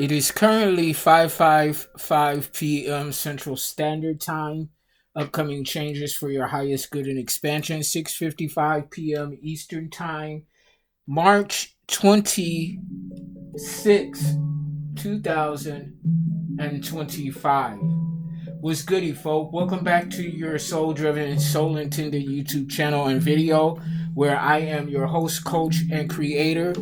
It is currently 5:55 p.m. Central Standard Time. Upcoming changes for your highest good and expansion 6:55 p.m. Eastern Time, March 26, 2025. What's goody, folk? Welcome back to your soul-driven, soul-intended YouTube channel and video, where I am your host, coach, and creator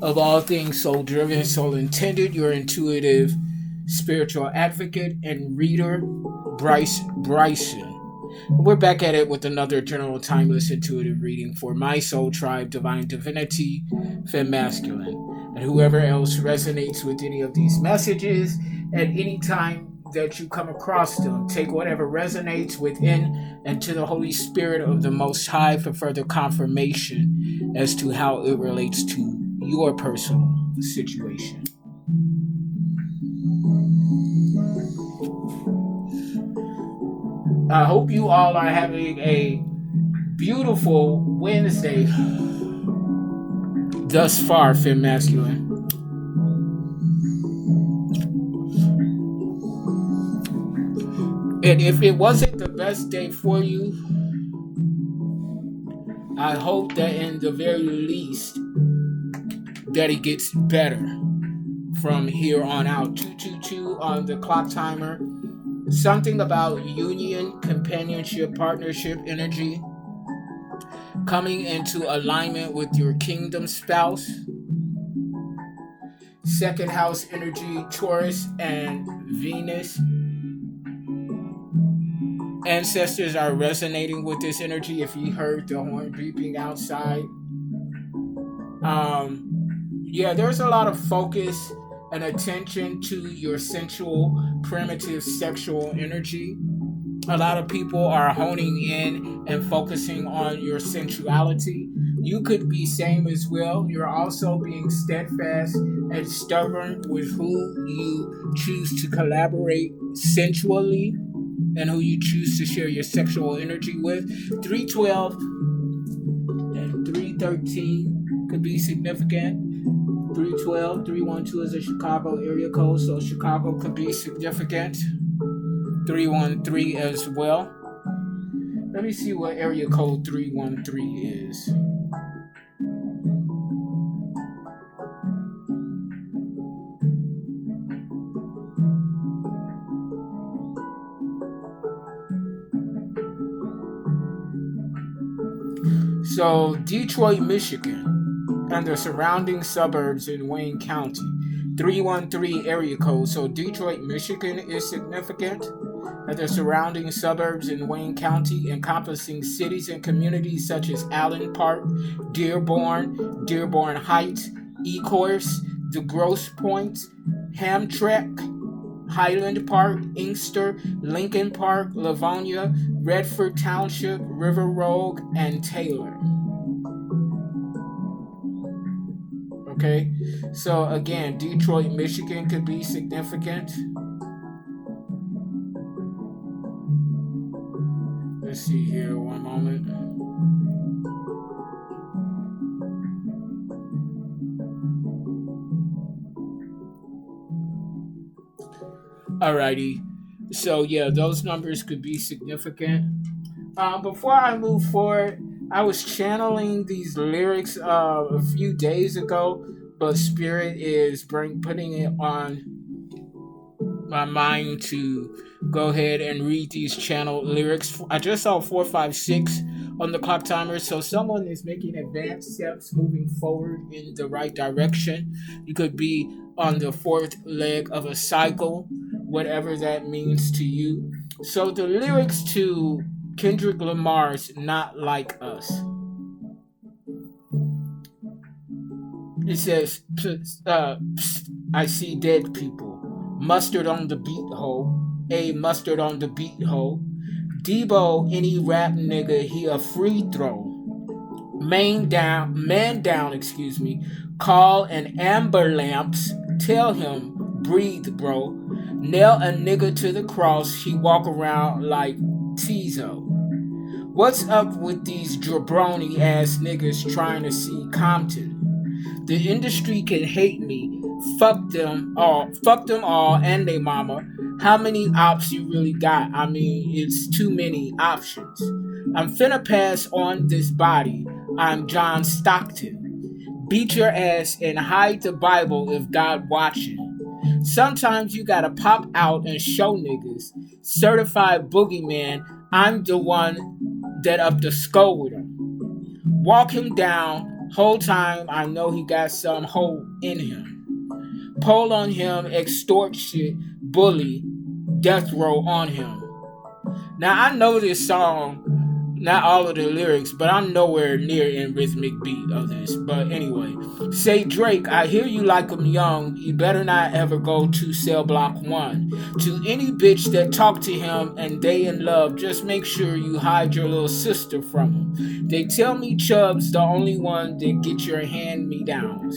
of all things soul-driven, soul-intended, your intuitive, spiritual advocate and reader, Bryce Bryson. We're back at it with another general timeless intuitive reading for my soul tribe, divine divinity, femme masculine, and whoever else resonates with any of these messages at any time that you come across them. Take whatever resonates within and to the Holy Spirit of the Most High for further confirmation as to how it relates to your personal situation. I hope you all are having a beautiful Wednesday thus far, femme masculine. And if it wasn't the best day for you, I hope that in the very least that it gets better from here on out. 222 on the clock timer. Something about union, companionship, partnership energy coming into alignment with your kingdom spouse. Second house energy, Taurus and Venus. Ancestors are resonating with this energy. If you heard the horn beeping outside, there's a lot of focus and attention to your sensual, primitive, sexual energy. A lot of people are honing in and focusing on your sensuality. You could be same as well. You're also being steadfast and stubborn with who you choose to collaborate sensually and who you choose to share your sexual energy with. 312 and 313 could be significant. 312, 312 is a Chicago area code, so Chicago could be significant. 313 as well. Let me see what area code 313 is. So, Detroit, Michigan, and the surrounding suburbs in Wayne County. 313 area code. So, Detroit, Michigan is significant. And the surrounding suburbs in Wayne County, encompassing cities and communities such as Allen Park, Dearborn Heights, Ecorse, the Grosse Pointe, Hamtramck, Highland Park, Inkster, Lincoln Park, Livonia, Redford Township, River Road, and Taylor. Okay, so again, Detroit, Michigan could be significant. Let's see here, one moment. Alrighty, so yeah, those numbers could be significant. Before I move forward, I was channeling these lyrics a few days ago, but Spirit is putting it on my mind to go ahead and read these channel lyrics. I just saw 456 on the clock timer, so someone is making advanced steps moving forward in the right direction. You could be on the fourth leg of a cycle, whatever that means to you. So the lyrics to Kendrick Lamar's Not Like Us. It says, I see dead people. Mustard on the beat hole. Mustard on the beat hole. Debo, any rap nigga, he a free throw. Man down, Call an amber lamps. Tell him, breathe, bro. Nail a nigga to the cross. He walk around like Tizo. What's up with these jabroni ass niggas trying to see Compton? The industry can hate me, Fuck them all and they mama. How many ops you really got? I mean, it's too many options. I'm finna pass on this body. I'm John Stockton. Beat your ass and hide the Bible if God watching. Sometimes you gotta pop out and show niggas. Certified boogeyman, I'm the one that up the skull with him. Walk him down, whole time I know he got some hope in him. Pull on him, extort shit, bully, death row on him. Now I know this song, not all of the lyrics, but I'm nowhere near in rhythmic beat of this. But anyway, say Drake, I hear you like I'm young. You better not ever go to cell block 1. To any bitch that talk to him and they in love, just make sure you hide your little sister from him. They tell me Chubb's the only one that get your hand me downs.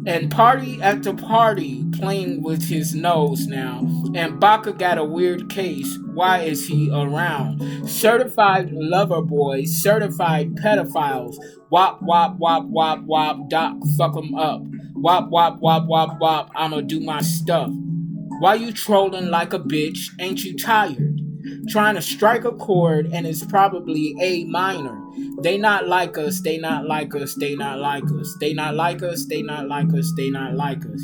And party at the party playing with his nose now. And Baka got a weird case. Why is he around? Certified lover boys, certified pedophiles. Wop, wop, wop, wop, wop, doc, fuck 'em up. Wop, wop, wop, wop, wop, I'ma do my stuff. Why you trolling like a bitch? Ain't you tired? Trying to strike a chord and it's probably A minor. They not like us, they not like us, they not like us, they not like us, they not like us, they not like us.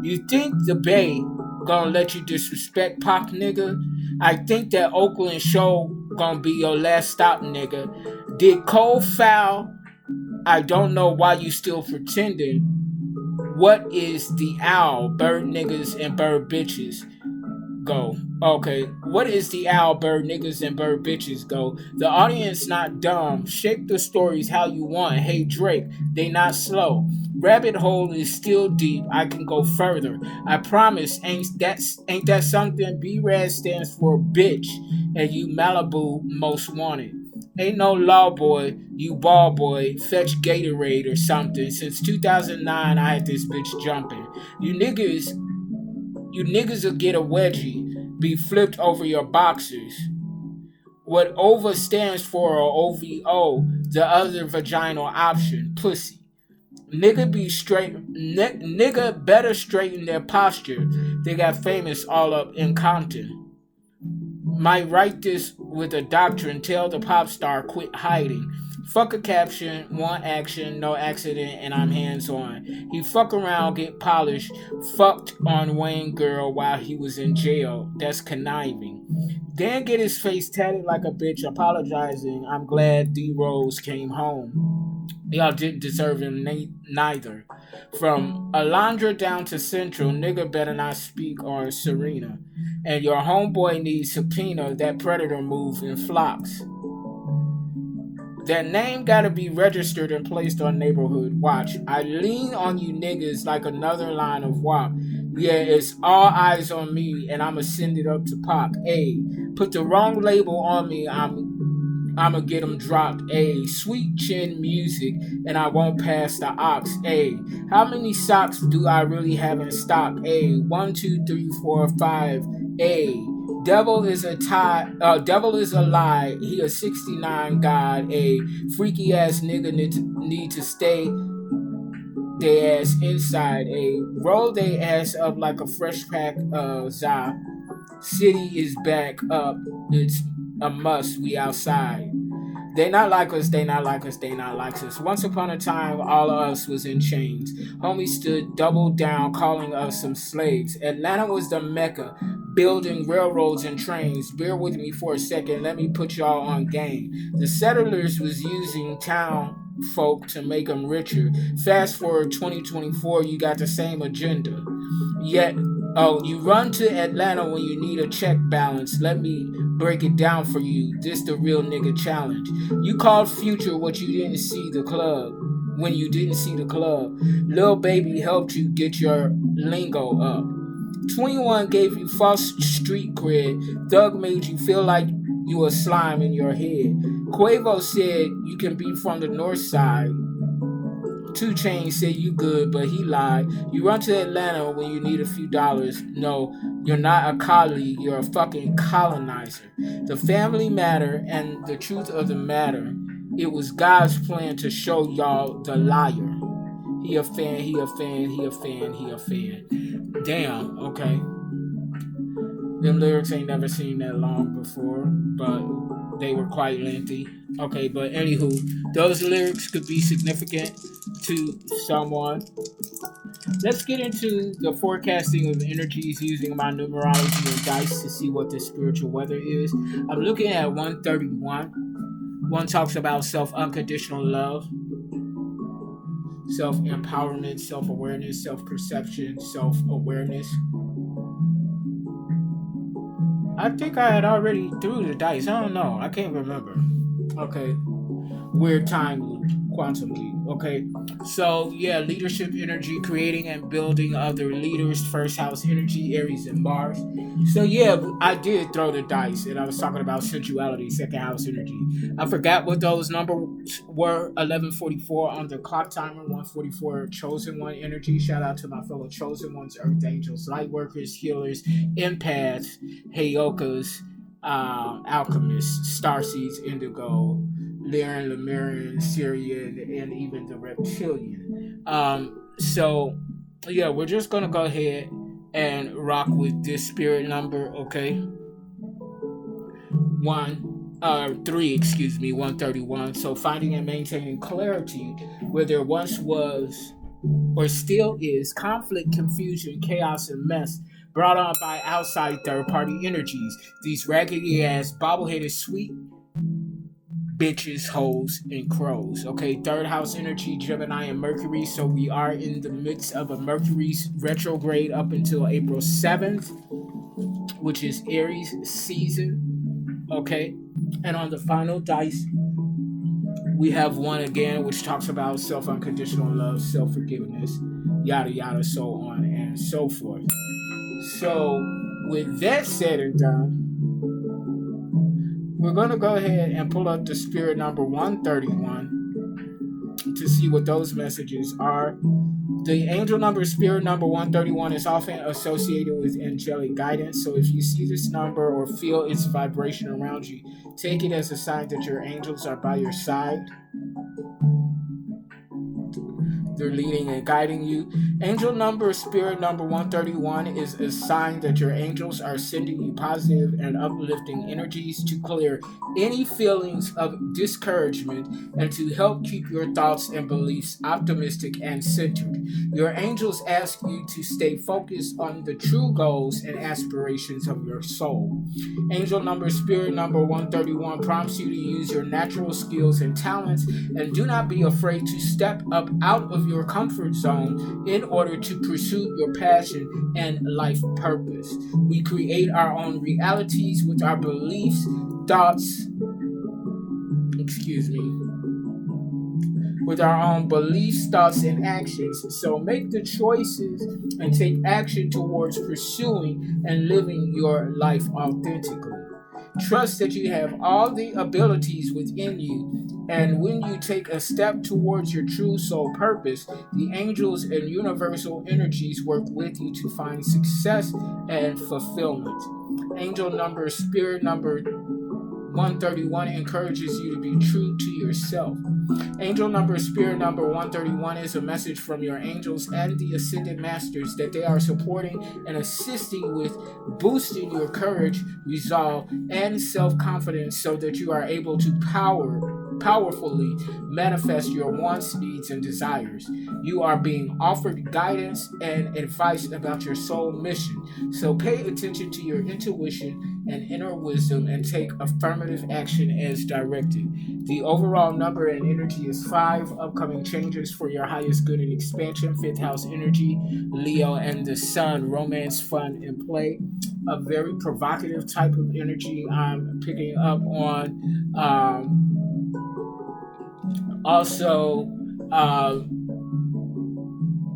You think the Bay gonna let you disrespect Pop, nigga? I think that Oakland show gonna be your last stop, nigga. Did Cole foul? I don't know why you still pretending. What is the owl? Bird niggas and bird bitches. Go. Okay. What is the owl? Bird niggas and bird bitches go. The audience not dumb. Shape the stories how you want. Hey Drake, they not slow. Rabbit hole is still deep. I can go further. I promise. Ain't that something? B-Rad stands for bitch, and you Malibu most wanted. Ain't no law boy, you ball boy, fetch Gatorade or something. Since 2009, I had this bitch jumping. You niggas will get a wedgie, be flipped over your boxers. What OVA stands for, or OVO, the other vaginal option, pussy. Nigga better straighten their posture. They got famous all up in Compton. Might write this with a doctrine, tell the pop star quit hiding. Fuck a caption, want action, no accident, and I'm hands on. He fuck around, get polished, fucked on Wayne girl while he was in jail. That's conniving. Then get his face tatted like a bitch, apologizing. I'm glad D Rose came home. Y'all didn't deserve him neither. From Alondra down to Central, nigga better not speak on Serena. And your homeboy needs subpoena that predator move in flocks. That name gotta be registered and placed on neighborhood watch. I lean on you niggas like another line of WAP. Yeah, it's all eyes on me and I'ma send it up to Pop. Ayy, put the wrong label on me, I'ma get them dropped. Sweet chin music, and I won't pass the ox. How many socks do I really have in stock? 1, 2, 3, 4, 5. Devil is a devil is a lie. He a 69 god. Freaky ass nigga need to stay they ass inside. Roll they ass up like a fresh pack of za. City is back up. It's a must. We outside. They not like us, they not like us, they not like us. Once upon a time, all of us was in chains. Homies stood double down, calling us some slaves. Atlanta was the mecca, building railroads and trains. Bear with me for a second, let me put y'all on game. The settlers was using town folk to make them richer. Fast forward 2024, you got the same agenda. Yet, you run to Atlanta when you need a check balance. Let me break it down for you. This the real nigga challenge. You called Future what you didn't see the club. When you didn't see the club. Lil Baby helped you get your lingo up. 21 gave you false street cred. Thug made you feel like you a slime in your head. Quavo said you can be from the north side. 2 Chainz said you good, but he lied. You run to Atlanta when you need a few dollars. No, you're not a colleague, you're a fucking colonizer. The family matter and the truth of the matter. It was God's plan to show y'all the liar. He a fan, he a fan, he a fan, he a fan. Damn, okay. Them lyrics ain't never seen that long before, but they were quite lengthy. Okay, but anywho, those lyrics could be significant to someone. Let's get into the forecasting of energies using my numerology and dice to see what the spiritual weather is. I'm looking at 131. One talks about self unconditional love, self empowerment, self awareness, self perception, self awareness. I think I had already threw the dice. I don't know. I can't remember. Okay. Weird time loop, quantum leap. Okay. So, yeah, leadership energy, creating and building other leaders, first house energy, Aries and Mars. So, yeah, I did throw the dice and I was talking about sensuality, second house energy. I forgot what those numbers were. 1144 on the clock timer, 144 chosen one energy. Shout out to my fellow chosen ones, earth angels, light workers, healers, empaths, heyokas, alchemists, starseeds, indigo, Lyran, Lemurian, Syrian, and even the reptilian. So yeah, we're just gonna go ahead and rock with this spirit number, okay? Three, 131. So finding and maintaining clarity where there once was or still is conflict, confusion, chaos, and mess brought on by outside third party energies. These raggedy ass, bobbleheaded, sweet bitches, hoes, and crows. Okay, third house energy, Gemini and Mercury. So we are in the midst of a Mercury's retrograde up until April 7th, which is Aries season. Okay, and on the final dice, we have one again, which talks about self unconditional love, self forgiveness, yada yada, so on and so forth. So, with that said and done, we're going to go ahead and pull up the spirit number 131 to see what those messages are. The angel number, spirit number 131, is often associated with angelic guidance. So if you see this number or feel its vibration around you, take it as a sign that your angels are by your side. They're leading and guiding you. Angel number, spirit number 131 is a sign that your angels are sending you positive and uplifting energies to clear any feelings of discouragement and to help keep your thoughts and beliefs optimistic and centered. Your angels ask you to stay focused on the true goals and aspirations of your soul. Angel number, spirit number 131 prompts you to use your natural skills and talents, and do not be afraid to step up out of your comfort zone in order to pursue your passion and life purpose. We create our own realities with our beliefs, thoughts, with our own beliefs, thoughts, and actions. So make the choices and take action towards pursuing and living your life authentically. Trust that you have all the abilities within you, and when you take a step towards your true soul purpose, the angels and universal energies work with you to find success and fulfillment. Angel number, spirit number 131 encourages you to be true to yourself. Angel number, spirit number 131 is a message from your angels and the ascended masters that they are supporting and assisting with boosting your courage, resolve, and self-confidence so that you are able to powerfully manifest your wants, needs, and desires. You are being offered guidance and advice about your soul mission. So pay attention to your intuition and inner wisdom and take affirmative action as directed. The overall number and energy is 5. Upcoming changes for your highest good and expansion. 5th house energy, Leo and the Sun, romance, fun, and play. A very provocative type of energy I'm picking up on. Also,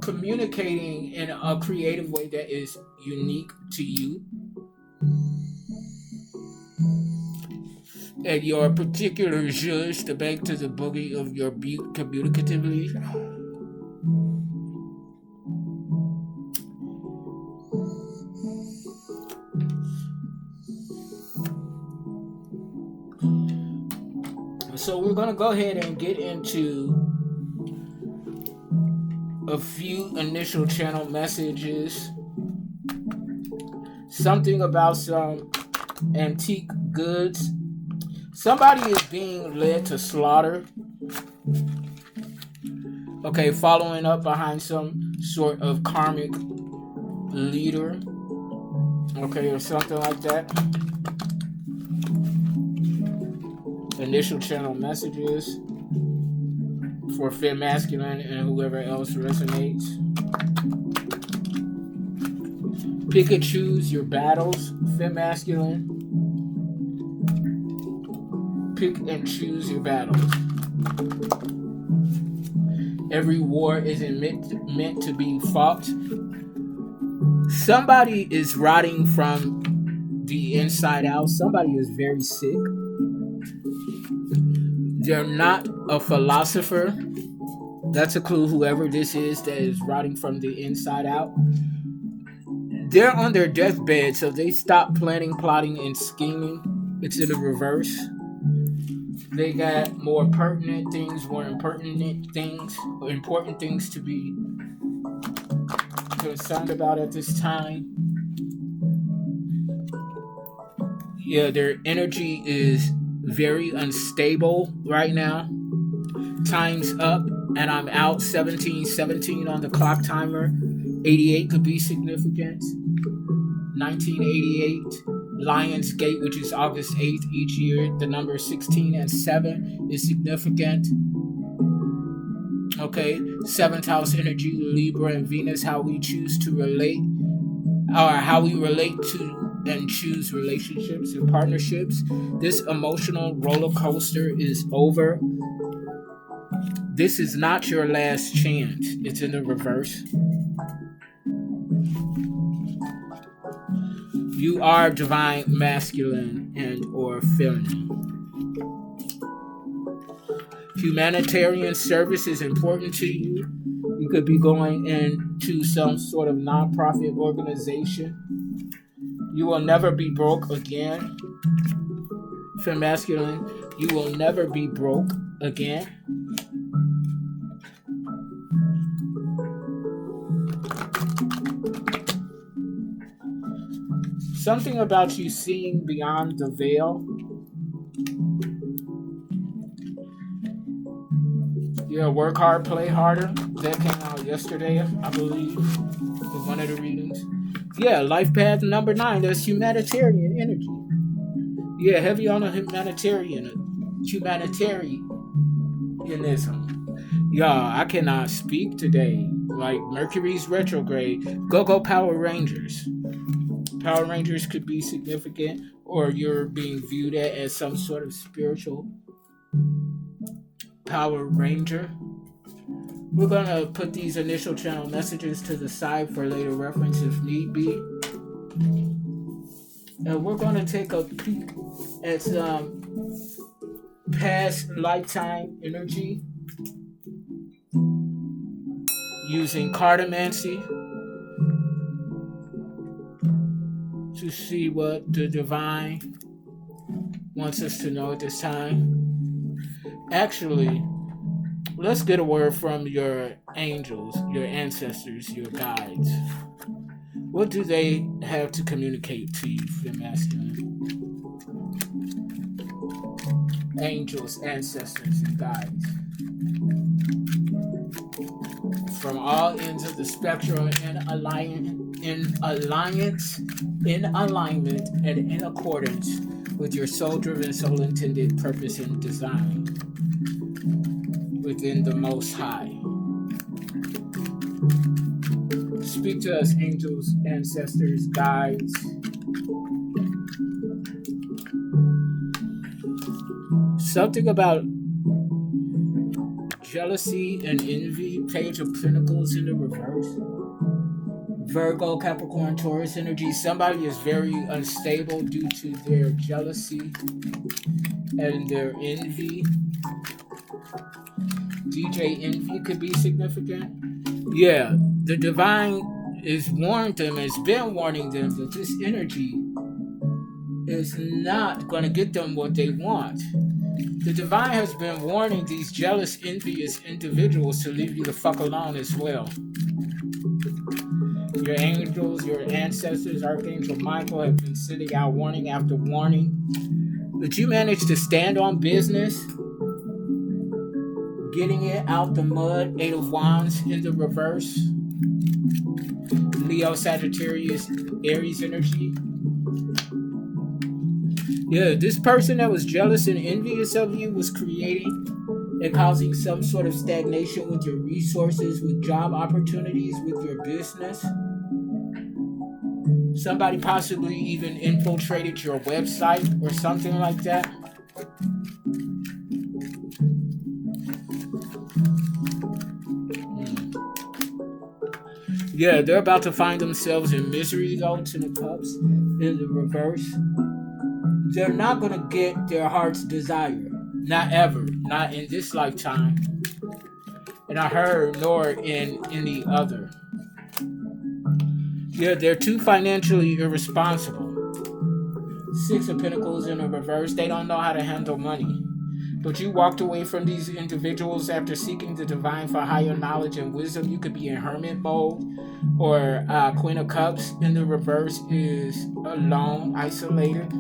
communicating in a creative way that is unique to you and your particular judge, the bank to the boogie of your butte communicatively. So we're going to go ahead and get into a few initial channel messages. Something about some antique goods. Somebody is being led to slaughter. Okay, following up behind some sort of karmic leader. Okay, or something like that. Initial channel messages for Fem Masculine and whoever else resonates. Pick and choose your battles, Fem Masculine. Pick and choose your battles. Every war isn't meant to be fought. Somebody is rotting from the inside out. Somebody is very sick. They're not a philosopher. That's a clue, whoever this is that is rotting from the inside out. They're on their deathbed, so they stop planning, plotting, and scheming. It's in the reverse. They got more pertinent things, more important things to be concerned about at this time. Yeah, their energy is very unstable right now. Time's up, and I'm out. 17:17 on the clock timer. 88 could be significant. 1988, Lion's Gate, which is August 8th each year. The number 16 and 7 is significant. Okay, 7th house energy, Libra and Venus, how we choose to relate, or how we relate to and choose relationships and partnerships. This emotional roller coaster is over. This is not your last chance. It's in the reverse. You are divine masculine and or feminine. Humanitarian service is important to you. You could be going into some sort of nonprofit organization. You will never be broke again. Fem masculine, you will never be broke again. Something about you seeing beyond the veil. Yeah, work hard, play harder. That came out yesterday, I believe, in one of the readings. Yeah, life path number 9. That's humanitarian energy. Yeah, heavy on the humanitarianism. Y'all, I cannot speak today. Like Mercury's retrograde. Go Power Rangers. Power Rangers could be significant, or you're being viewed as some sort of spiritual Power Ranger. We're going to put these initial channel messages to the side for later reference if need be. And we're going to take a peek at some past lifetime energy using cartomancy to see what the divine wants us to know at this time. Actually, let's get a word from your angels, your ancestors, your guides. What do they have to communicate to you, Fem Masculine? Angels, ancestors, and guides. From all ends of the spectrum, in alignment, and in accordance with your soul-driven, soul-intended purpose and design within the Most High. Speak to us, angels, ancestors, guides. Something about jealousy and envy. Page of Pentacles in the reverse. Virgo, Capricorn, Taurus energy. Somebody is very unstable due to their jealousy and their envy. DJ envy could be significant. Yeah, the divine is warned them, has been warning them that this energy is not going to get them what they want. The divine has been warning these jealous, envious individuals to leave you the fuck alone as well. Your angels, your ancestors, Archangel Michael have been sending out warning after warning. But you managed to stand on business, getting it out the mud. Eight of Wands in the reverse. Leo, Sagittarius, Aries energy. Yeah, this person that was jealous and envious of you was creating and causing some sort of stagnation with your resources, with job opportunities, with your business. Somebody possibly even infiltrated your website or something like that. Yeah, they're about to find themselves in misery though, to the cups in the reverse. They're not going to get their heart's desire. Not ever. Not in this lifetime. And I heard nor in any other. Yeah, they're too financially irresponsible. Six of Pentacles in the reverse. They don't know how to handle money. But you walked away from these individuals after seeking the divine for higher knowledge and wisdom. You could be in hermit mode, or Queen of Cups in the reverse is alone, isolated.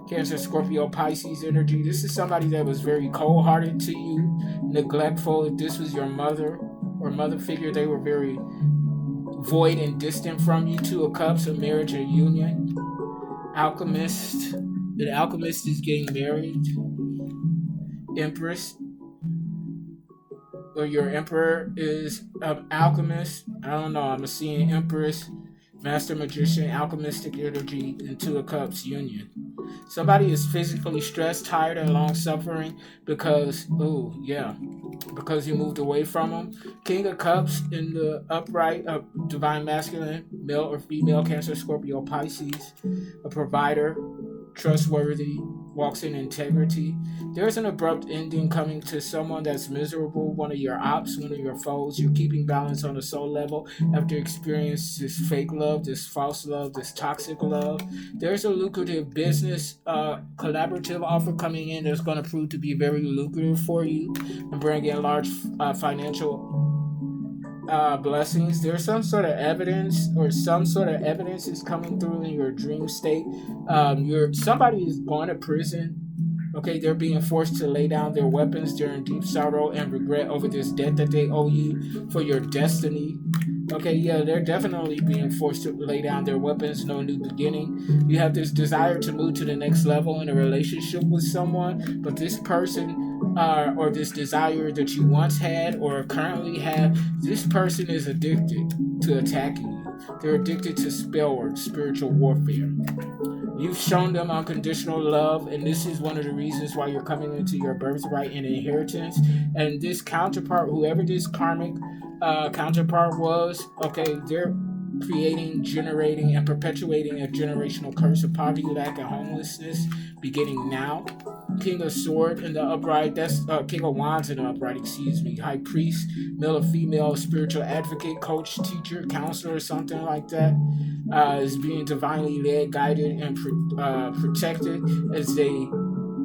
Cancer, Scorpio, Pisces energy. This is somebody that was very cold-hearted to you, neglectful. If this was your mother or mother figure, they were very void and distant from you. Two of Cups, a marriage or union. Alchemist. The alchemist is getting married. Empress, or your emperor is an alchemist. I don't know. I'm seeing Empress, Master Magician, alchemistic energy, and Two of Cups union. Somebody is physically stressed, tired, and long suffering because because you moved away from them. King of Cups in the upright, divine masculine, male or female, Cancer, Scorpio, Pisces, a provider, trustworthy, walks in integrity. There's an abrupt ending coming to someone that's miserable, one of your ops, one of your foes. You're keeping balance on a soul level after experiencing this fake love, this false love, this toxic love. There's a lucrative business collaborative offer coming in that's going to prove to be very lucrative for you and bring in large financial blessings. There's some sort of evidence, or some sort of evidence is coming through in your dream state. Somebody is going to prison. Okay, they're being forced to lay down their weapons. They're in deep sorrow and regret over this debt that they owe you for your destiny. Okay, yeah, they're definitely being forced to lay down their weapons. No new beginning. You have this desire to move to the next level in a relationship with someone, but this person or this desire that you once had or currently have, this person is addicted to attacking you. They're addicted to spell work, spiritual warfare. You've shown them unconditional love, and this is one of the reasons why you're coming into your birthright and inheritance. And this counterpart, whoever this karmic counterpart was, okay, they're creating, generating, and perpetuating a generational curse of poverty, lack, and homelessness beginning now. King of Sword in the upright, that's King of Wands in the upright, High Priest, male or female, spiritual advocate, coach, teacher, counselor, or something like that, is being divinely led, guided, and protected as they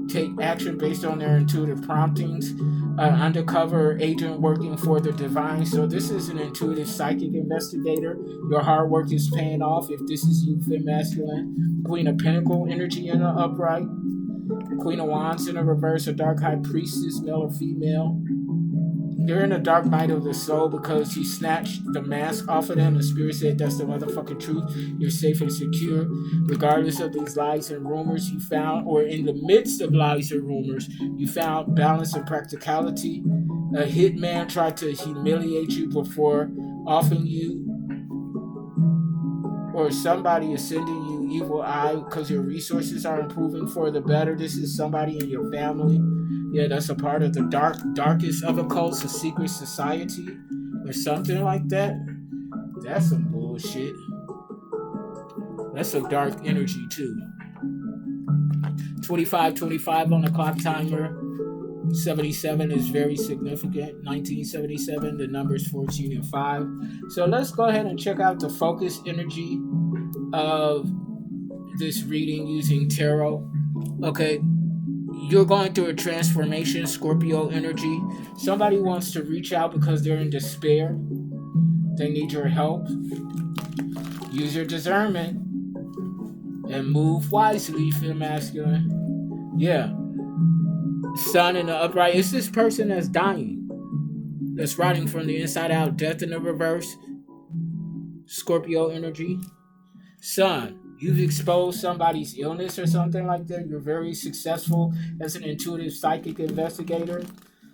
take action based on their intuitive promptings. Undercover agent working for the divine. So this is an intuitive psychic investigator. Your hard work is paying off if this is you, fem masculine. Queen of Pentacle energy in the upright. Queen of Wands in the reverse, a dark high priestess, male or female. They're in a dark night of the soul because you snatched the mask off of them. The spirit said that's the motherfucking truth. You're safe and secure. Regardless of these lies and rumors you found, or in the midst of lies and rumors, you found balance and practicality. A hitman tried to humiliate you before offering you, or somebody is sending you evil eye because your resources are improving for the better. This is somebody in your family. Yeah, that's a part of the darkest of occults, a secret society, or something like that. That's some bullshit. That's some dark energy too. 25 on the clock timer. 77 is very significant. 1977, the numbers 14 and 5. So let's go ahead and check out the focus energy of this reading using tarot. Okay, You're going through a transformation, Scorpio energy. Somebody wants to reach out because they're in despair. They need your help. Use your discernment and move wisely, feel masculine. Yeah. Sun in the upright. It's this person that's dying. That's writing from the inside out. Death in the reverse. Scorpio energy. Sun. You've exposed somebody's illness or something like that. You're very successful as an intuitive psychic investigator.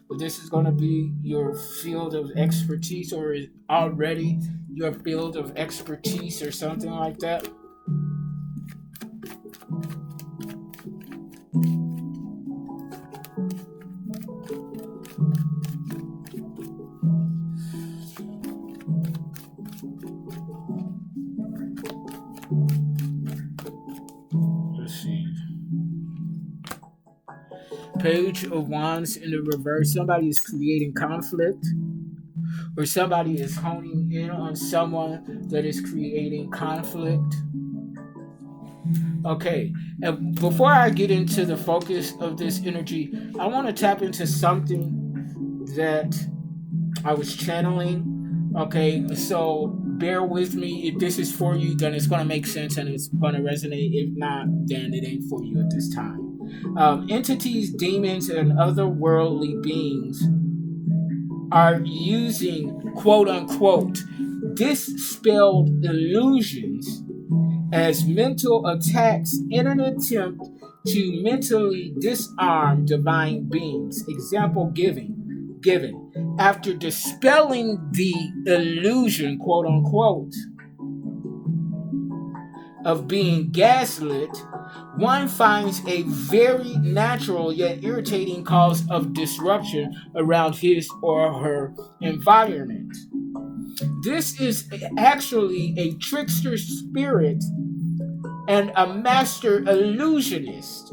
But this is going to be your field of expertise, or is already your field of expertise or something like that. Page of Wands in the reverse. Somebody is creating conflict, or somebody is honing in on someone that is creating conflict. Okay, and before I get into the focus of this energy, I want to tap into something that I was channeling. Okay, so bear with me. If this is for you, then it's going to make sense and it's going to resonate. If not, then it ain't for you at this time. Entities, demons, and otherworldly beings are using quote unquote dispelled illusions as mental attacks in an attempt to mentally disarm divine beings. Example given. After dispelling the illusion, quote unquote, of being gaslit, one finds a very natural yet irritating cause of disruption around his or her environment. This is actually a trickster spirit and a master illusionist.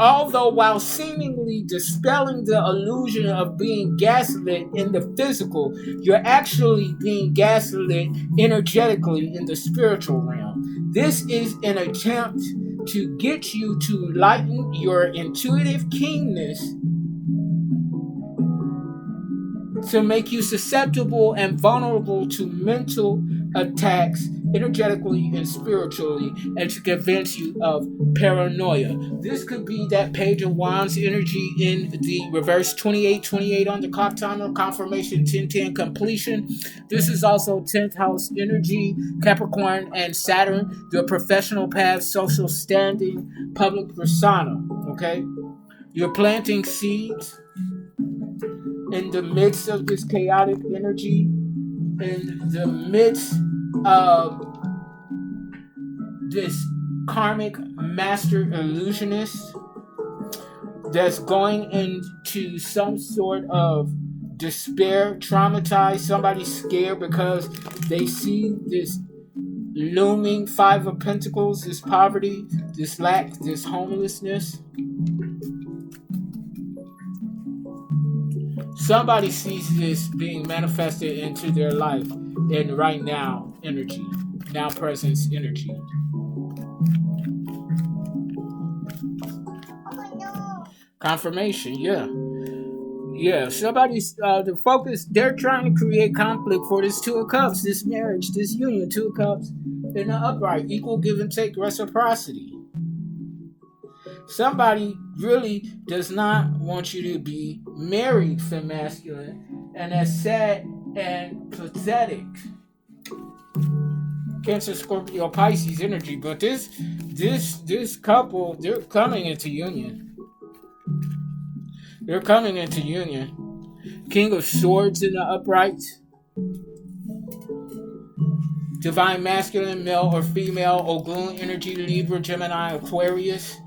Although while seemingly dispelling the illusion of being gaslit in the physical, you're actually being gaslit energetically in the spiritual realm. This is an attempt to get you to lighten your intuitive keenness, to make you susceptible and vulnerable to mental attacks energetically and spiritually, and to convince you of paranoia. This could be that Page of Wands energy in the reverse. 2828 on the clock timer, confirmation 1010 completion. This is also 10th house energy, Capricorn and Saturn, your professional path, social standing, public persona. Okay, you're planting seeds in the midst of this chaotic energy, in the midst of this karmic master illusionist that's going into some sort of despair, traumatized. Somebody's scared because they see this looming Five of Pentacles, this poverty, this lack, this homelessness. Somebody sees this being manifested into their life in right now energy, now presence energy. Confirmation, yeah. Somebody's the focus. They're trying to create conflict for this Two of Cups, this marriage, this union. Two of Cups in the upright, equal give and take, reciprocity. Somebody really does not want you to be married, femme masculine, and that's sad and pathetic. Cancer, Scorpio, Pisces energy, but this couple, they're coming into union. They're coming into union. King of Swords in the upright. Divine masculine, male or female, Ogun energy, Libra, Gemini, Aquarius.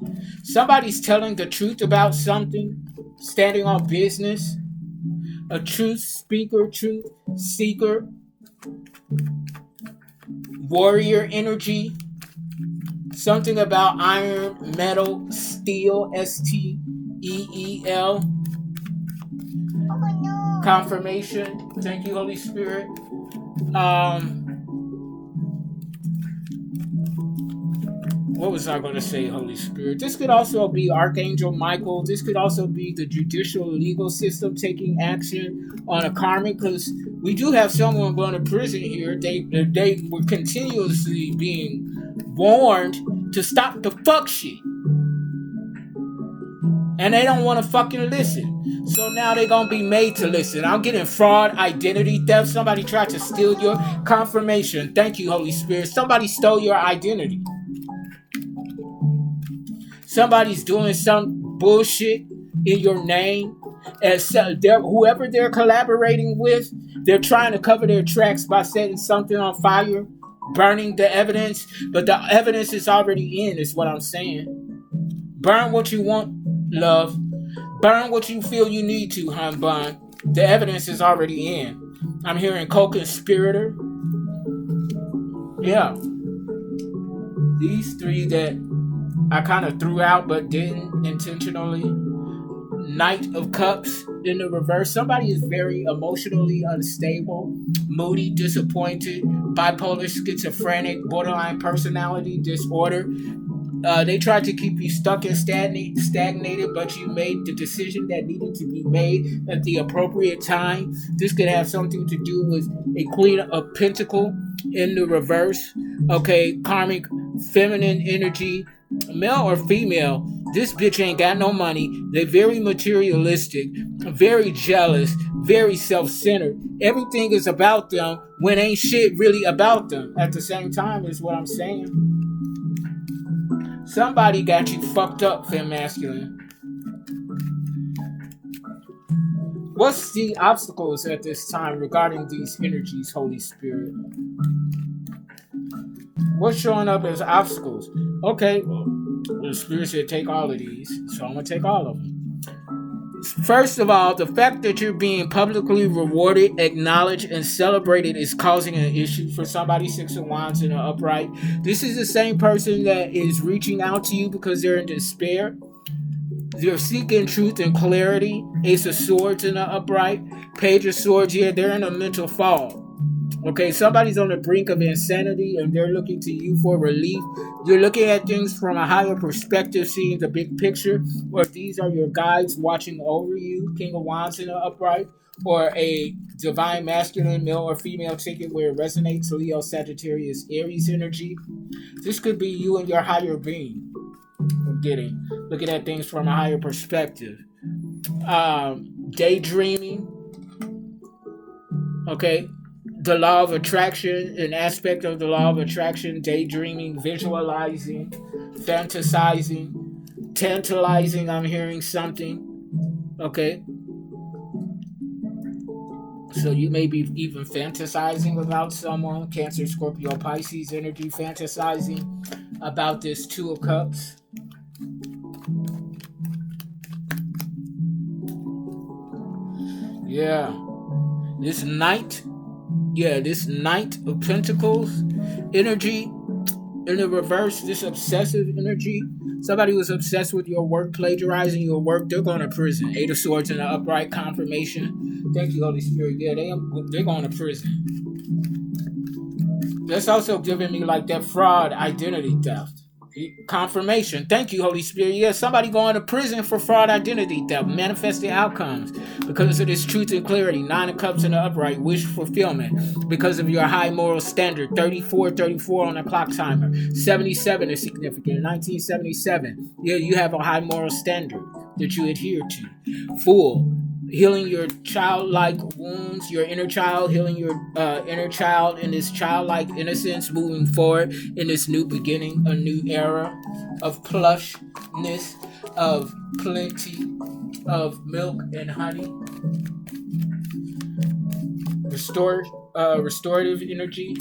Somebody's telling the truth about something, standing on business. A truth speaker, truth seeker. Warrior energy. Something about iron, metal, steel, S-T-E-E-L. Confirmation. Thank you, Holy Spirit. what was I going to say, Holy Spirit? This could also be Archangel Michael. This could also be the judicial legal system taking action on a karmic, because we do have someone going to prison here. They were continuously being warned to stop the fuck shit. And they don't want to fucking listen. So now they're going to be made to listen. I'm getting fraud, identity theft. Somebody tried to steal your confirmation. Thank you, Holy Spirit. Somebody stole your identity. Somebody's doing some bullshit in your name. And so whoever they're collaborating with, they're trying to cover their tracks by setting something on fire, burning the evidence. But the evidence is already in, is what I'm saying. Burn what you want, love. Burn what you feel you need to, hun bun. The evidence is already in. I'm hearing co-conspirator. Yeah. These three that I kind of threw out but didn't intentionally. Knight of Cups in the reverse. Somebody is very emotionally unstable, moody, disappointed, bipolar, schizophrenic, borderline personality disorder. They tried to keep you stuck and stagnated, but you made the decision that needed to be made at the appropriate time. This could have something to do with a Queen of Pentacle in the reverse. Okay, karmic feminine energy, male or female. This bitch ain't got no money. They're very materialistic, very jealous, very self-centered. Everything is about them when ain't shit really about them. At the same time, is what I'm saying. Somebody got you fucked up, femme masculine. What's the obstacles at this time regarding these energies, Holy Spirit? What's showing up as obstacles? Okay, well, the Spirit said take all of these, so I'm going to take all of them. First of all, the fact that you're being publicly rewarded, acknowledged, and celebrated is causing an issue for somebody. Six of Wands in the upright. This is the same person that is reaching out to you because they're in despair. They're seeking truth and clarity. Ace of Swords in the upright. Page of Swords, yeah, they're in a mental fog. Okay, somebody's on the brink of insanity and they're looking to you for relief. You're looking at things from a higher perspective, seeing the big picture. Or if these are your guides watching over you, King of Wands in the upright, or a divine masculine, male or female ticket where it resonates, Leo, Sagittarius, Aries energy. This could be you and your higher being. I'm getting. Looking at things from a higher perspective. Daydreaming. Okay. The law of attraction, an aspect of the law of attraction, daydreaming, visualizing, fantasizing, tantalizing, I'm hearing something. Okay. So you may be even fantasizing about someone, Cancer, Scorpio, Pisces energy, fantasizing about this Two of Cups. Yeah. This Knight of Pentacles energy in the reverse, this obsessive energy. Somebody was obsessed with your work, plagiarizing your work. They're going to prison. Eight of Swords in the upright, confirmation. Thank you, Holy Spirit. Yeah, they're going to prison. That's also giving me like that fraud, identity theft. Confirmation. Thank you, Holy Spirit. Yeah, somebody going to prison for fraud, identity theft, manifesting outcomes because of this truth and clarity. Nine of Cups in the upright, wish fulfillment because of your high moral standard. 34 on the clock timer. 77 is significant. 1977. Yeah, you have a high moral standard that you adhere to. Fool. Healing your childlike wounds, your inner child, healing your inner child in this childlike innocence, moving forward in this new beginning, a new era of plushness, of plenty, of milk and honey. Restorative energy.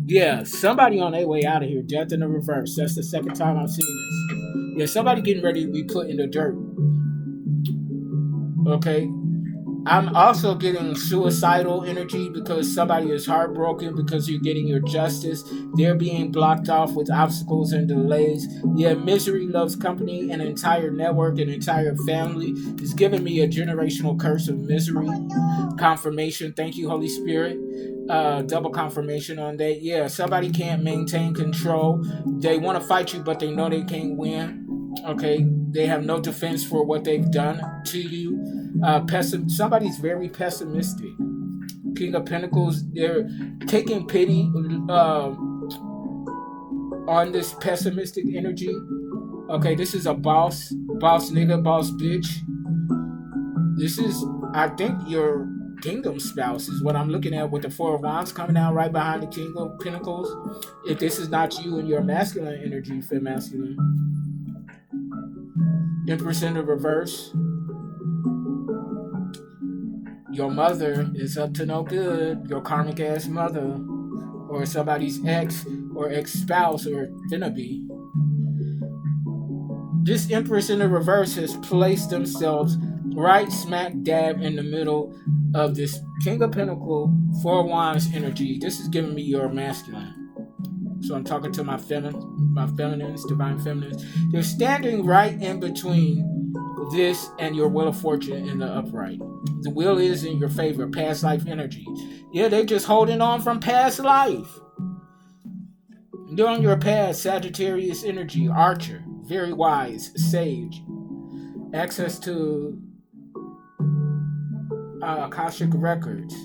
Yeah, somebody on their way out of here. Death in the reverse. That's the second time I've seen this. Yeah, somebody getting ready to be put in the dirt. Okay, I'm also getting suicidal energy because somebody is heartbroken because you're getting your justice. They're being blocked off with obstacles and delays. Yeah, misery loves company. An entire network, an entire family is giving me a generational curse of misery. Confirmation. Thank you, Holy Spirit. Double confirmation on that. Yeah, somebody can't maintain control. They want to fight you, but they know they can't win. Okay, they have no defense for what they've done to you. Somebody's very pessimistic. King of Pentacles, they're taking pity on this pessimistic energy. Okay, this is a boss nigga, boss bitch. This is, I think, your kingdom spouse is what I'm looking at with the Four of Wands coming out right behind the King of Pentacles. If this is not you and your masculine energy, fem masculine. Empress in the reverse. Your mother is up to no good. Your karmic ass mother, or somebody's ex or ex-spouse or finna be. This Empress in the reverse has placed themselves right smack dab in the middle of this King of Pentacles, Four of Wands energy. This is giving me your masculine. So I'm talking to my feminines, divine feminines. They're standing right in between this and your Wheel of Fortune in the upright. The wheel is in your favor, past life energy. Yeah, they're just holding on from past life. They're on your past, Sagittarius energy, Archer, very wise, sage. Access to Akashic records,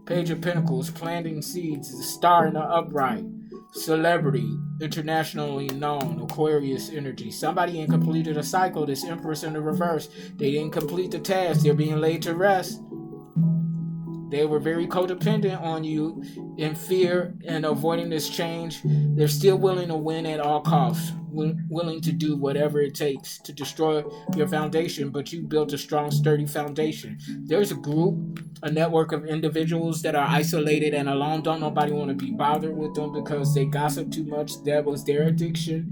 Page of Pentacles, planting seeds, the star in the upright, celebrity, internationally known, Aquarius energy. Somebody ain't completed a cycle. This Empress in the reverse, they didn't complete the task. They're being laid to rest. They were very codependent on you in fear and avoiding this change. They're still willing to win at all costs, willing to do whatever it takes to destroy your foundation, but you built a strong, sturdy foundation. There's a group, a network of individuals that are isolated and alone. Don't nobody want to be bothered with them because they gossip too much. That was their addiction.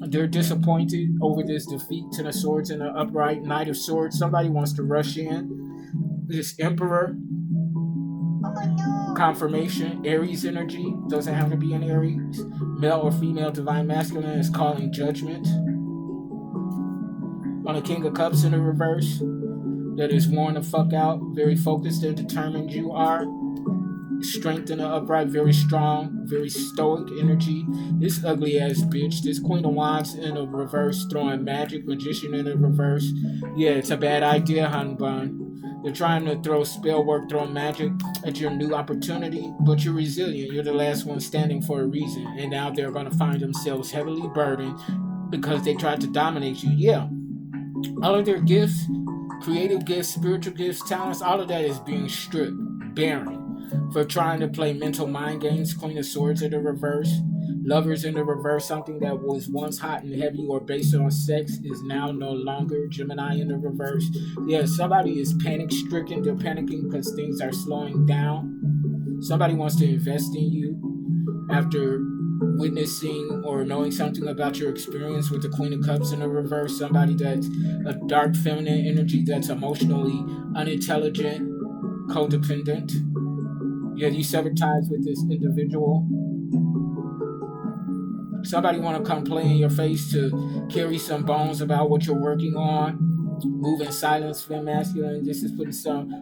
They're disappointed over this defeat. Ten of Swords in the upright, Knight of Swords. Somebody wants to rush in. This Emperor. Confirmation, Aries energy, doesn't have to be an Aries. Male or female divine masculine is calling judgment. On the King of Cups in the reverse, that is worn the fuck out, very focused and determined you are. Strength in the upright, very strong, very stoic energy. This ugly ass bitch, this Queen of Wands in the reverse, throwing magic, Magician in the reverse. Yeah, it's a bad idea, hun bun. They're trying to throw spell work, throw magic at your new opportunity, but you're resilient. You're the last one standing for a reason, and now they're going to find themselves heavily burdened because they tried to dominate you. Yeah, all of their gifts, creative gifts, spiritual gifts, talents, all of that is being stripped, barren, for trying to play mental mind games. Queen of Swords in the reverse. Lovers in the reverse, something that was once hot and heavy or based on sex is now no longer. Gemini in the reverse. Yeah, somebody is panic stricken. They're panicking because things are slowing down. Somebody wants to invest in you after witnessing or knowing something about your experience with the Queen of Cups in the reverse. Somebody that's a dark feminine energy that's emotionally unintelligent, codependent. Yeah, you sever ties with this individual. Somebody want to come play in your face to carry some bones about what you're working on. Move in silence, fem masculine. This is putting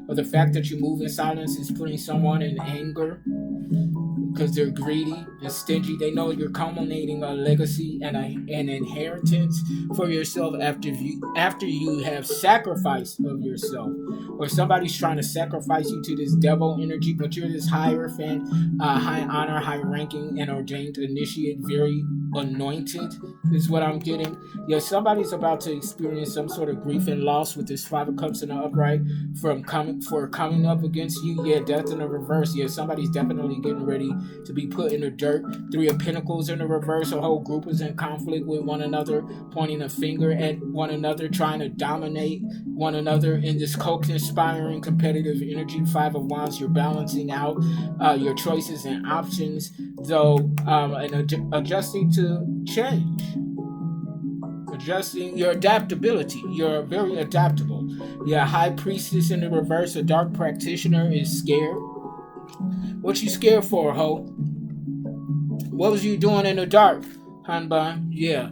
or the fact that you move in silence is putting someone in anger because they're greedy and stingy. They know you're culminating a legacy and an inheritance for yourself after you have sacrificed of yourself. Or somebody's trying to sacrifice you to this devil energy, but you're this hierophant, high honor, high ranking, and ordained initiate, very anointed is what I'm getting. Yeah, somebody's about to experience some sort of grief and loss with this Five of Cups in the upright for coming up against you. Yeah, death in the reverse. Yeah, somebody's definitely getting ready to be put in the dirt. Three of Pentacles in the reverse. A whole group is in conflict with one another, pointing a finger at one another, trying to dominate one another in this co-conspiring competitive energy. Five of Wands, you're balancing out your choices and options, though, and adjusting to change. Adjusting your adaptability. You're very adaptable. Yeah, high priestess in the reverse. A dark practitioner is scared. What you scared for, ho? What was you doing in the dark, Hanban? Yeah,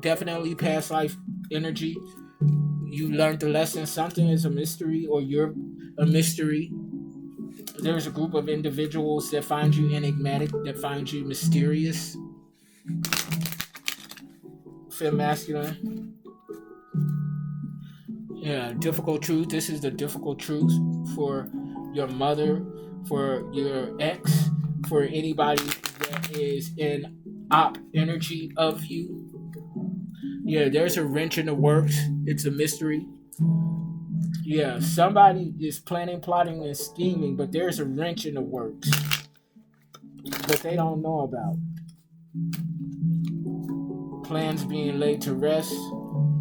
definitely past life energy. You learned the lesson. Something is a mystery, or you're a mystery. There's a group of individuals that find you enigmatic, that find you mysterious. Feel masculine. Yeah, difficult truth. This is the difficult truth for your mother, for your ex, for anybody that is in op energy of you. Yeah, there's a wrench in the works. It's a mystery. Yeah, somebody is planning, plotting, and scheming, but there's a wrench in the works that they don't know about. Plans being laid to rest.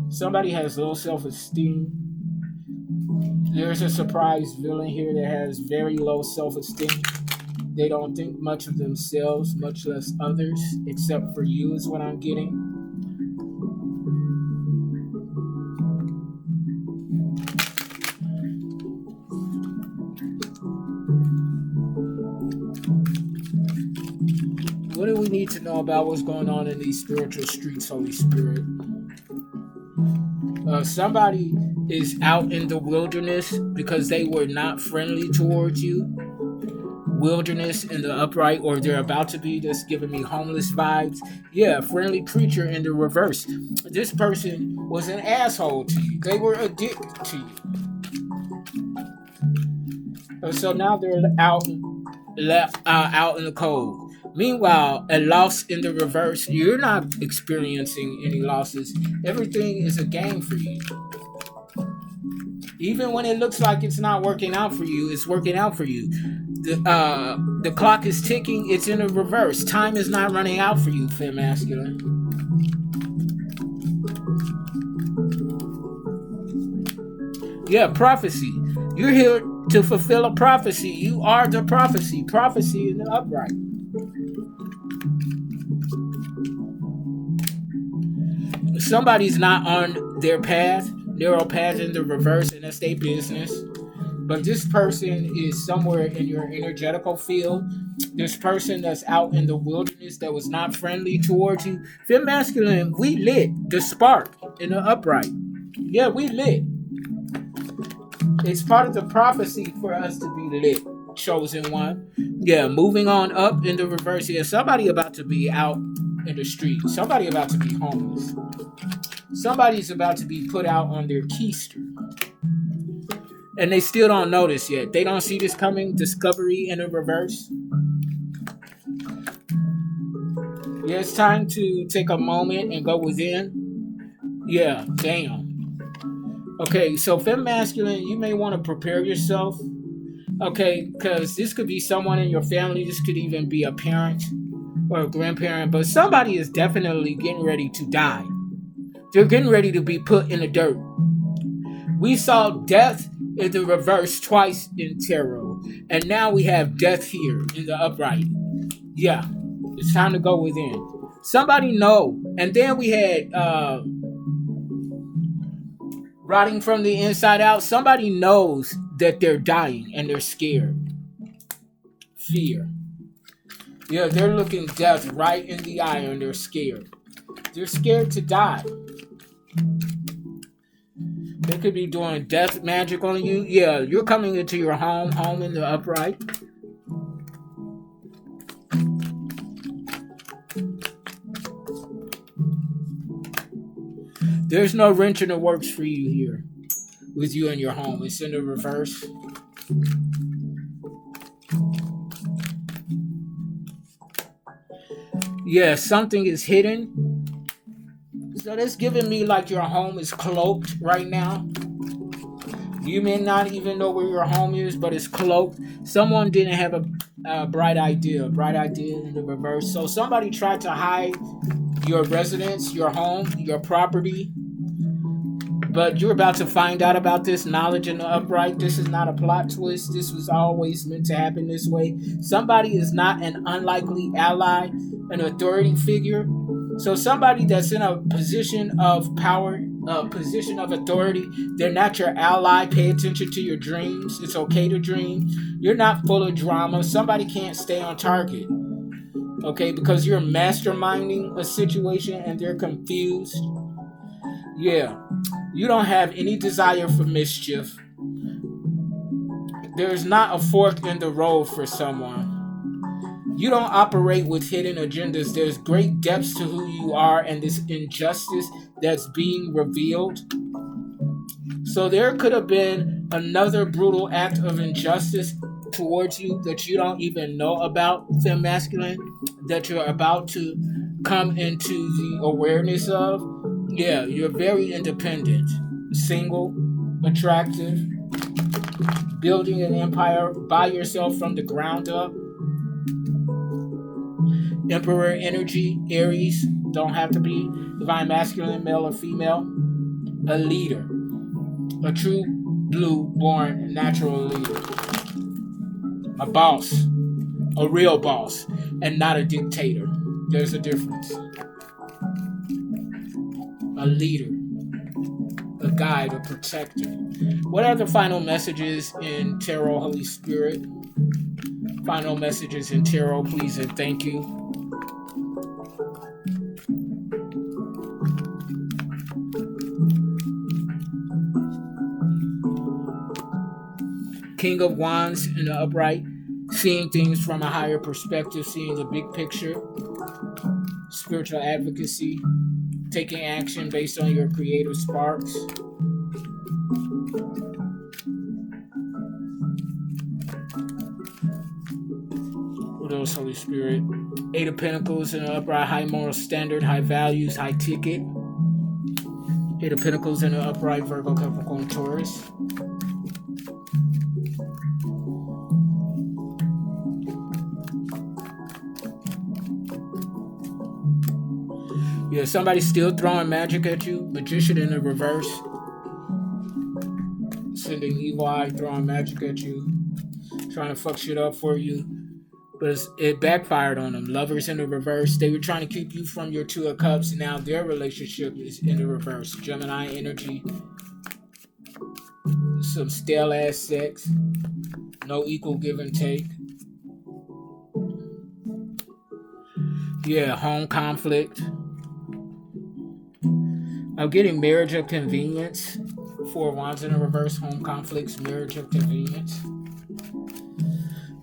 Somebody has low self-esteem. There's a surprise villain here that has very low self-esteem. They don't think much of themselves, much less others, except for you is what I'm getting. What do we need to know about what's going on in these spiritual streets, Holy Spirit? Somebody is out in the wilderness because they were not friendly towards you. Wilderness in the upright, or they're about to be. That's giving me homeless vibes. Yeah, friendly creature in the reverse. This person was an asshole to you. They were a dick to you. So now they're out in the cold. Meanwhile, a loss in the reverse, you're not experiencing any losses. Everything is a game for you. Even when it looks like it's not working out for you, it's working out for you. The clock is ticking, it's in the reverse. Time is not running out for you, Fem Masculine. Yeah, prophecy. You're here to fulfill a prophecy. You are the prophecy. Prophecy in the upright. Somebody's not on their path, narrow path in the reverse, and that's their business. But this person is somewhere in your energetical field. This person that's out in the wilderness that was not friendly towards you. Fem Masculine, we lit the spark in the upright. Yeah, we lit. It's part of the prophecy for us to be lit. Chosen one. Yeah, moving on up in the reverse here. Somebody about to be out in the street. Somebody about to be homeless. Somebody's about to be put out on their keister. And they still don't notice yet. They don't see this coming. Discovery in the reverse. Yeah, it's time to take a moment and go within. Yeah, damn. Okay, so Fem Masculine, you may want to prepare yourself. Okay, because this could be someone in your family. This could even be a parent or a grandparent. But somebody is definitely getting ready to die. They're getting ready to be put in the dirt. We saw death in the reverse twice in tarot. And now we have death here in the upright. Yeah, it's time to go within. Somebody know. And then we had rotting from the inside out. Somebody knows that they're dying and they're scared. Fear. Yeah, they're looking death right in the eye and they're scared. They're scared to die. They could be doing death magic on you. Yeah, you're coming into your home in the upright. There's no wrench in the works for you here with you in your home. It's in the reverse. Yeah, something is hidden. So that's giving me like your home is cloaked right now. You may not even know where your home is, but it's cloaked. Someone didn't have a bright idea in the reverse. So somebody tried to hide your residence, your home, your property. But you're about to find out about this knowledge in the upright. This is not a plot twist. This was always meant to happen this way. Somebody is not an unlikely ally, an authority figure. So somebody that's in a position of power position of authority. They're not your ally. Pay attention to your dreams. It's okay to dream. You're not full of drama. Somebody can't stay on target, okay, because you're masterminding a situation and they're confused. Yeah, you don't have any desire for mischief. There's not a fork in the road for someone. You don't operate with hidden agendas. There's great depths to who you are and this injustice that's being revealed. So there could have been another brutal act of injustice towards you that you don't even know about, femme masculine, that you're about to come into the awareness of. Yeah, you're very independent, single, attractive, building an empire by yourself from the ground up. Emperor energy, Aries, don't have to be divine masculine, male or female. A leader, a true blue born natural leader. A boss, a real boss, and not a dictator. There's a difference. A leader, a guide, a protector. What are the final messages in Tarot, Holy Spirit? Final messages in Tarot, please and thank you. King of Wands in the upright, seeing things from a higher perspective, seeing the big picture. Spiritual advocacy, taking action based on your creative sparks. What else, Holy Spirit? Eight of Pentacles in the upright, high moral standard, high values, high ticket. Eight of Pentacles in the upright, Virgo, Capricorn, Taurus. Yeah, somebody's still throwing magic at you. Magician in the reverse. Sending evil eye, throwing magic at you. Trying to fuck shit up for you. But it backfired on them. Lovers in the reverse. They were trying to keep you from your Two of Cups. And now their relationship is in the reverse. Gemini energy. Some stale ass sex. No equal give and take. Yeah, home conflict. I'm getting marriage of convenience. Four of Wands in the reverse, home conflicts, marriage of convenience.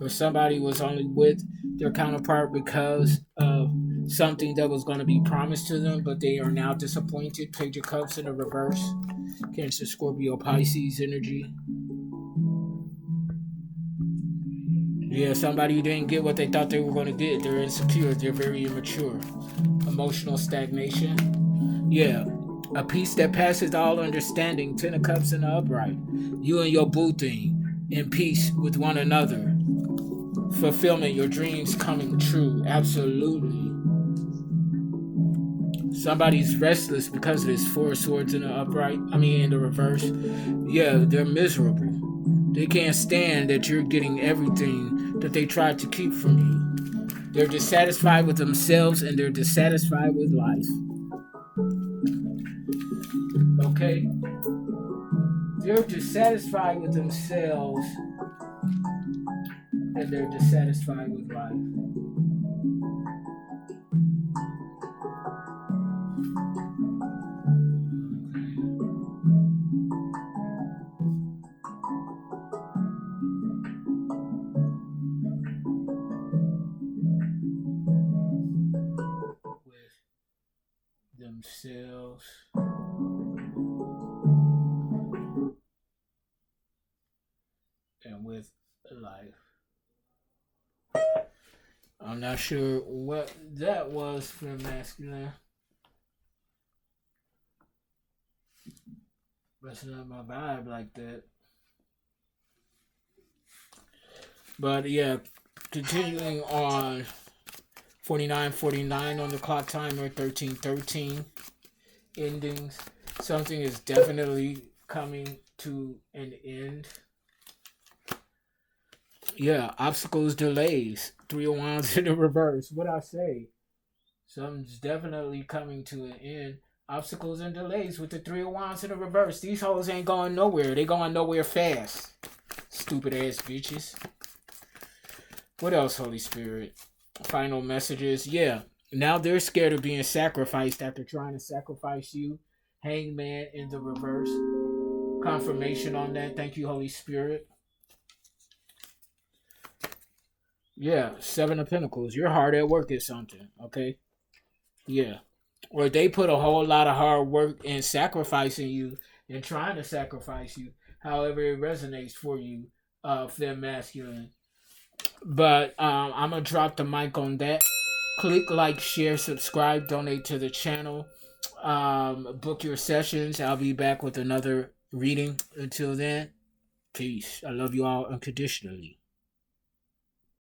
Or somebody was only with their counterpart because of something that was going to be promised to them, but they are now disappointed. Page of Cups in the reverse. Cancer, Scorpio, Pisces energy. Yeah, somebody who didn't get what they thought they were going to get. They're insecure. They're very immature. Emotional stagnation. Yeah. A peace that passes all understanding. Ten of Cups in the upright. You and your boo thing. In peace with one another. Fulfillment. Your dreams coming true. Absolutely. Somebody's restless because of this. Four of Swords in the upright. In the reverse. Yeah, they're miserable. They can't stand that you're getting everything that they tried to keep from you. They're dissatisfied with themselves and they're dissatisfied with life. Okay? They're dissatisfied with themselves and they're dissatisfied with life. With themselves. And with life. I'm not sure what that was for masculine. That's not my vibe like that. But yeah, continuing on 49:49 on the clock timer, 13:13 endings. Something is definitely coming to an end. Yeah, obstacles, delays. Three of Wands in the reverse. What I say? Something's definitely coming to an end. Obstacles and delays with the 3 of Wands in the reverse. These hoes ain't going nowhere. They going nowhere fast. Stupid ass bitches. What else, Holy Spirit? Final messages. Yeah. Now they're scared of being sacrificed after trying to sacrifice you. Hangman in the reverse. Confirmation on that. Thank you, Holy Spirit. Yeah. 7 of Pentacles. You're hard at work at something. Okay? Yeah. Or they put a whole lot of hard work in sacrificing you and trying to sacrifice you. However it resonates for you, femme masculine. But I'm going to drop the mic on that. Click like, share, subscribe, donate to the channel. Book your sessions. I'll be back with another reading. Until then, peace. I love you all unconditionally.